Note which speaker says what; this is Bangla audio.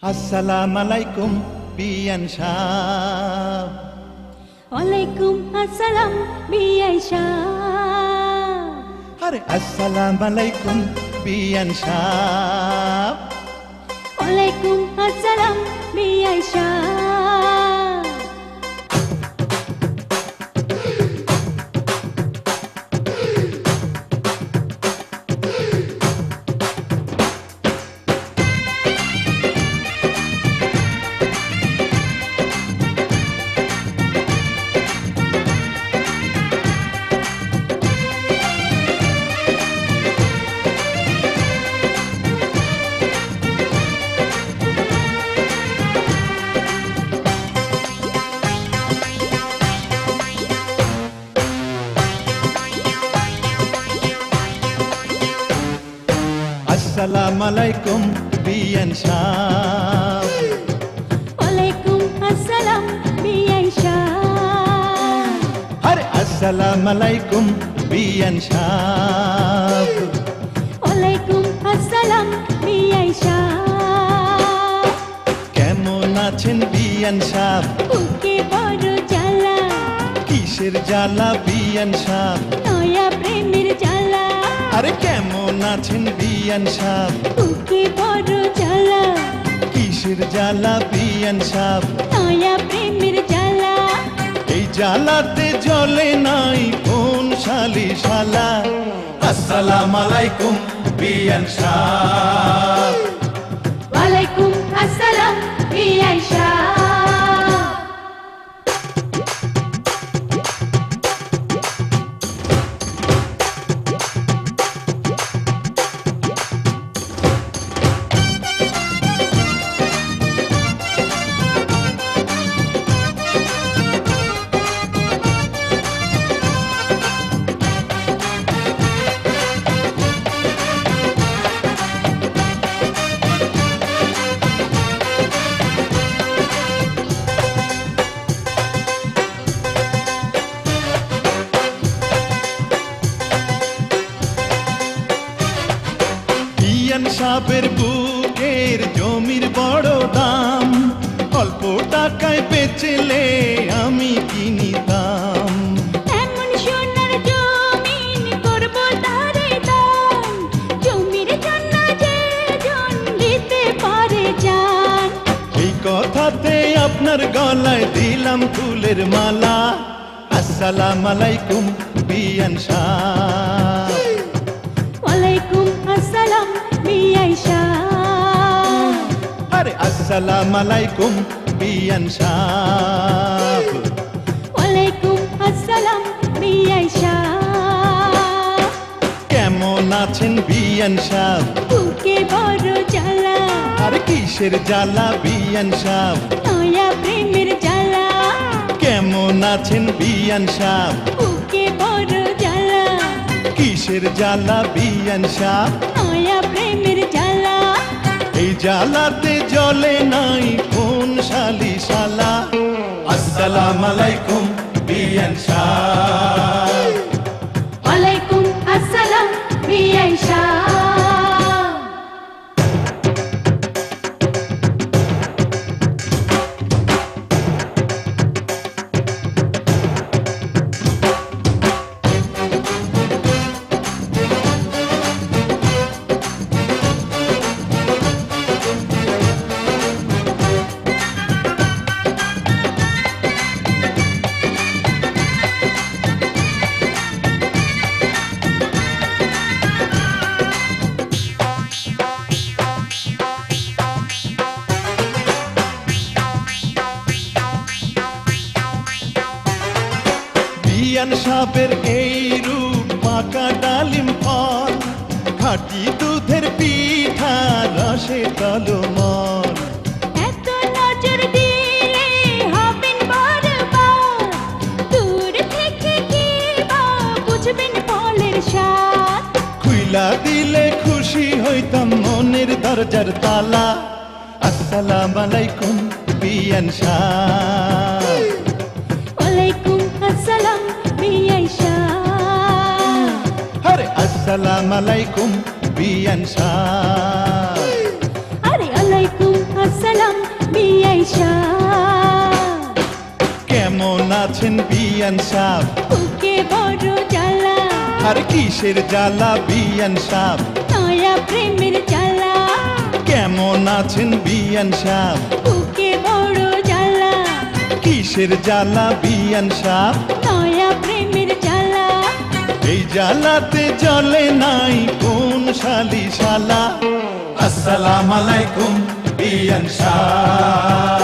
Speaker 1: আসসালামু আলাইকুম বিয়ান সাহ।
Speaker 2: ওয়ালাইকুম আসসালাম বিআই সাহ।
Speaker 1: আরে আসসালামু আলাইকুম বিয়ান সাহ।
Speaker 2: ওয়ালাইকুম আসসালাম বিআই সাহ।
Speaker 1: আসসালামু আলাইকুম বিয়ান সাহ।
Speaker 2: ওয়ালাইকুম আসসালাম বিআই সাহ।
Speaker 1: আরে আসসালামু আলাইকুম বিয়ান সাহ।
Speaker 2: ওয়ালাইকুম আসসালাম বিআই সাহ।
Speaker 1: কেমন আছেন বিয়ান সাহ?
Speaker 2: বুকে বড় জ্বালা,
Speaker 1: কিসের জ্বালা বিয়ান সাহ?
Speaker 2: নয়া প্রেমের জ্বালা।
Speaker 1: আরে কেমন আছেন বিয়ান সাহ?
Speaker 2: বুকে বড় জ্বালা,
Speaker 1: কিসের জ্বালা বিয়ান সাহ?
Speaker 2: নয়া প্রেমের জ্বালা।
Speaker 1: এই জ্বালাতে জ্বলে নাই কোন শালি শালা। আসসালামু আলাইকুম বিয়ান সাহ।
Speaker 2: ওয়ালাইকুম আসসালাম বিআই সাহ।
Speaker 1: বিয়ান সাহেবের বুকের জমির বড় দাম, অল্প টাকায় বেচলে আমি কিনিতাম।
Speaker 2: এমন সোনার জমিন করব তারে দান, জমির জন্য যে জন দিতে পারে জান।
Speaker 1: এই কথাতে আপনার গলায় দিলাম ফুলের মালা। আসসালামু আলাইকুম বিয়ান সাহ।
Speaker 2: ওয়ালাইকুম আসসালাম বিআই সাহ।
Speaker 1: আরে আসসালামু আলাইকুম বিয়ান সাহ।
Speaker 2: ওয়ালাইকুম আসসালাম বিআই সাহ।
Speaker 1: কেমন আছেন বিয়ান সাহ?
Speaker 2: বুকে বড় জ্বালা,
Speaker 1: আরে কিসের জ্বালা বিয়ান সাহ?
Speaker 2: নয়া প্রেমের জ্বালা।
Speaker 1: কেমন আছেন বিয়ান সাহ?
Speaker 2: বুকে বড় জ্বালা,
Speaker 1: কিসের জ্বালা বিয়ান সাহ?
Speaker 2: নয়া প্রেমের জ্বালা।
Speaker 1: এই জ্বালাতে জ্বলে নাই কোন শালি শালা। আসসালামু আলাইকুম বিয়ান সাহ।
Speaker 2: ওয়ালাইকুম আসসালাম বিআই সাহ।
Speaker 1: বিয়ান সাহেবের এই রূপ পাকা ডালিম ফল, খাঁটি দুধের পিঠা রসে তলমল।
Speaker 2: এত নজর দিলে হবেন বারবার, দূর থেকে কি বা বুঝবেন ফলের স্বাদ।
Speaker 1: খুইলা দিলে খুশি হইতাম মনের দরজার তালা। আসসালামু আলাইকুম বিয়ান সাহ।
Speaker 2: ওয়ালাইকুম আসসালাম বিআই সাহ।
Speaker 1: আরে আসসালামু আলাইকুম বিয়ান সাহ।
Speaker 2: আরে আলাইকুম আসসালাম সাহ।
Speaker 1: কেমন আছেন বিয়ান সাহ?
Speaker 2: বুকে বড় জ্বালা,
Speaker 1: আর কিসের জ্বালা বিয়ান সাহ?
Speaker 2: নয়া প্রেমের জ্বালা।
Speaker 1: কেমন আছেন বিয়ান সাহ?
Speaker 2: বুকে বড় জ্বালা,
Speaker 1: কিসের জ্বালা বিয়ান সাহ?
Speaker 2: নয়া প্রেমের জ্বালা।
Speaker 1: এই জ্বালাতে জ্বলে নাই কোন শালি শালা। আসসালামু আলাইকুম বিয়ান সাহ।